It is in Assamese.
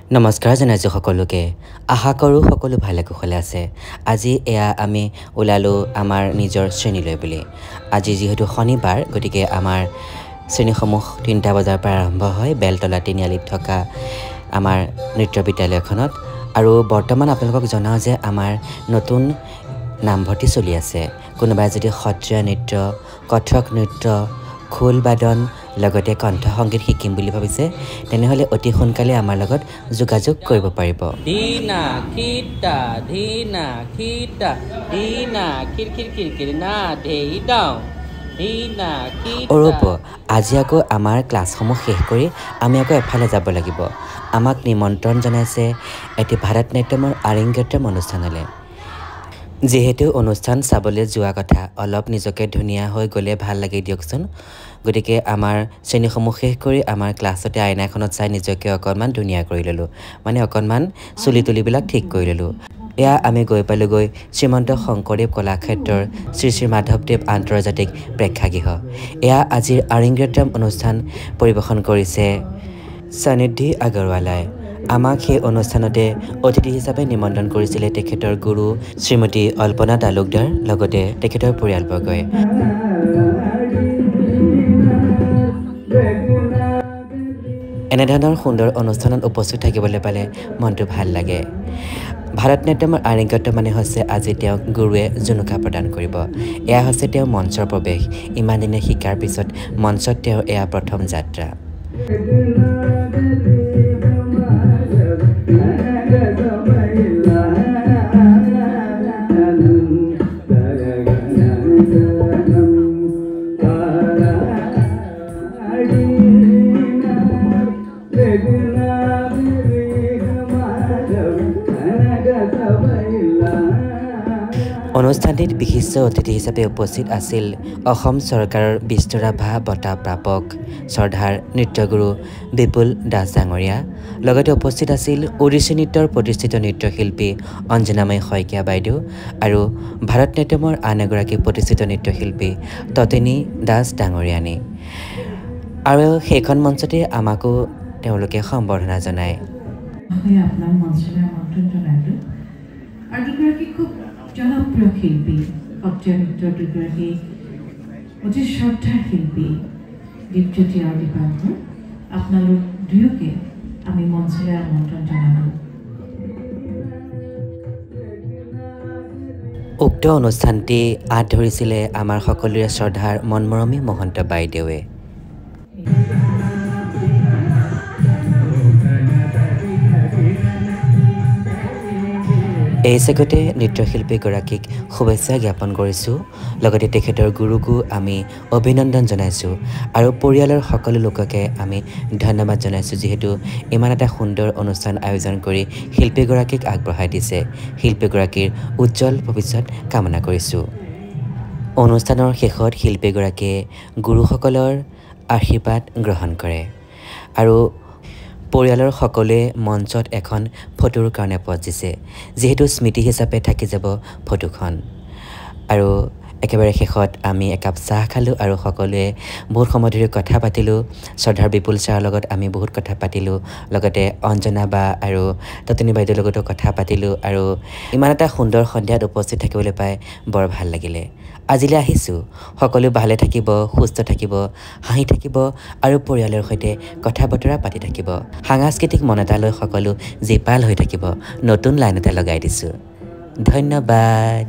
নমস্কাৰ জনাইছোঁ সকলোকে আশা কৰোঁ সকলো ভালে কুশলে আছে আজি এয়া আমি ওলালো আমাৰ নিজৰ শ্ৰেণীলৈ বুলি আজি যেহেতু শনিবাৰ গতিকে আমাৰ শ্ৰেণীসমূহ ৩টা বজাৰ পৰা আৰম্ভ হয় বেলতলা তিনিআলিত থকা আমাৰ নৃত্য বিদ্যালয়খনত আৰু বৰ্তমান আপোনালোকক জনাওঁ যে আমাৰ নতুন নামভৰ্তি চলি আছে কোনোবাই যদি সত্ৰীয়া নৃত্য কথক নৃত্য খোল বাদন লগতে কণ্ঠ সংগীত শিকিম বুলি ভাবিছে তেনেহলে অতি সোনকালে আমাৰ লগত যোগাযোগ কৰিব পাৰিব ধীনা খিটা ধীনা খিটা ধীনা কিৰকিৰ না ধেই দাও ধীনা খিটা অৰূপ আজি আকৌ আমাৰ ক্লাছসমূহ শেষ কৰি আমি আকৌ এফালে যাব লাগিব আমাক নিমন্ত্ৰণ জনাইছে এটি ভাৰতনাট্যমৰ আৰিংগেট্ৰম অনুষ্ঠানলৈ যেহেতু অনুষ্ঠান চাবলৈ যোৱা কথা অলপ নিজকে ধুনীয়া হৈ গ'লে ভাল লাগে দিয়কচোন গতিকে আমাৰ শ্ৰেণীসমূহ শেষ কৰি আমাৰ ক্লাছতে আইনাখনত চাই নিজকে অকণমান ধুনীয়া কৰি ল'লোঁ মানে অকণমান চুলি তুলিবিলাক ঠিক কৰি ল'লোঁ এয়া আমি গৈ পালোগৈ শ্ৰীমন্ত শংকৰদেৱ কলাক্ষেত্ৰৰ শ্ৰী শ্ৰী মাধৱদেৱ আন্তৰ্জাতিক প্ৰেক্ষাগৃহ এয়া আজিৰ আৰিংগেট্ৰম অনুষ্ঠান পৰিৱেশন কৰিছে সনিধি আগৰৱালাই আমাক সেই অনুষ্ঠানতে অতিথি হিচাপে নিমন্ত্ৰণ কৰিছিলে তেখেতৰ গুৰু শ্ৰীমতী অল্পনা তালুকদাৰ লগতে তেখেতৰ পৰিয়ালবৰ্গই এনেধৰণৰ সুন্দৰ অনুষ্ঠানত উপস্থিত থাকিবলৈ পালে মনটো ভাল লাগে ভাৰতনাট্যমৰ আৰিংগেট্ৰম মানে হৈছে আজি তেওঁক গুৰুৱে জুনুকা প্ৰদান কৰিব এয়া হৈছে তেওঁৰ মঞ্চৰ প্ৰৱেশ ইমান দিনে শিকাৰ পিছত মঞ্চত তেওঁৰ এয়া প্ৰথম যাত্ৰা অনুষ্ঠানটিত বিশিষ্ট অতিথি হিচাপে উপস্থিত আছিল অসম চৰকাৰৰ বিষ্ণুৰাভা বঁটা প্ৰাপক শ্ৰদ্ধাৰ নৃত্যগুৰু বিপুল দাস ডাঙৰীয়া লগতে উপস্থিত আছিল ওড়িশী নৃত্যৰ প্ৰতিষ্ঠিত নৃত্যশিল্পী অঞ্জনাময়ী শইকীয়া বাইদেউ আৰু ভাৰতনাট্যমৰ আন এগৰাকী প্ৰতিষ্ঠিত নৃত্যশিল্পী ততেনী দাস ডাঙৰীয়ানী আৰু সেইখন মঞ্চতে আমাকো তেওঁলোকে সম্বৰ্ধনা জনায় আপোনাৰ মঞ্চলৈ আমন্ত্ৰণ জনাইছোঁ আৰু দুগৰাকী খুব জনপ্ৰিয় শিল্পী সত্ৰীয়া নৃত্যৰ দুগৰাকী অতি শ্ৰদ্ধাৰ শিল্পী দীপজ্যোতি আৰু দীপাংকৰ আপোনালোক দুয়োকে আমি মঞ্চলৈ আমন্ত্ৰণ জনালোঁ উক্ত অনুষ্ঠানটি আঁত ধৰিছিলে আমাৰ সকলোৰে শ্ৰদ্ধাৰ মনমৰমী মহন্ত বাইদেৱে এই চেগতে নৃত্যশিল্পীগৰাকীক শুভেচ্ছা জ্ঞাপন কৰিছোঁ লগতে তেখেতৰ গুৰুকো আমি অভিনন্দন জনাইছোঁ আৰু পৰিয়ালৰ সকলো লোককে আমি ধন্যবাদ জনাইছোঁ যিহেতু ইমান এটা সুন্দৰ অনুষ্ঠান আয়োজন কৰি শিল্পীগৰাকীক আগবঢ়াই দিছে শিল্পীগৰাকীৰ উজ্জ্বল ভৱিষ্যত কামনা কৰিছোঁ অনুষ্ঠানৰ শেষত শিল্পীগৰাকীয়ে গুৰুসকলৰ আশীৰ্বাদ গ্ৰহণ কৰে আৰু পৰিয়ালৰ সকলোৱে মঞ্চত এখন ফটোৰ কাৰণে পজ দিছে যিহেতু স্মৃতি হিচাপে থাকি যাব ফটোখন আৰু একেবাৰে শেষত আমি একাপ চাহ খালোঁ আৰু সকলোৱে বহুত সময় ধৰি কথা পাতিলোঁ শ্ৰদ্ধাৰ বিপুল ছাৰৰ লগত আমি বহুত কথা পাতিলোঁ লগতে অঞ্জনা বা আৰু ততনী বাইদেউৰ লগতো কথা পাতিলোঁ আৰু ইমান এটা সুন্দৰ সন্ধিয়াত উপস্থিত থাকিবলৈ পাই বৰ ভাল লাগিলে আজিলৈ আহিছোঁ সকলো ভালে থাকিব সুস্থ থাকিব হাঁহি থাকিব আৰু পৰিয়ালৰ সৈতে কথা বতৰা পাতি থাকিব সাংস্কৃতিক মন এটা লৈ সকলো জীপাল হৈ থাকিব নতুন লাইন এটা লগাই দিছোঁ ধন্যবাদ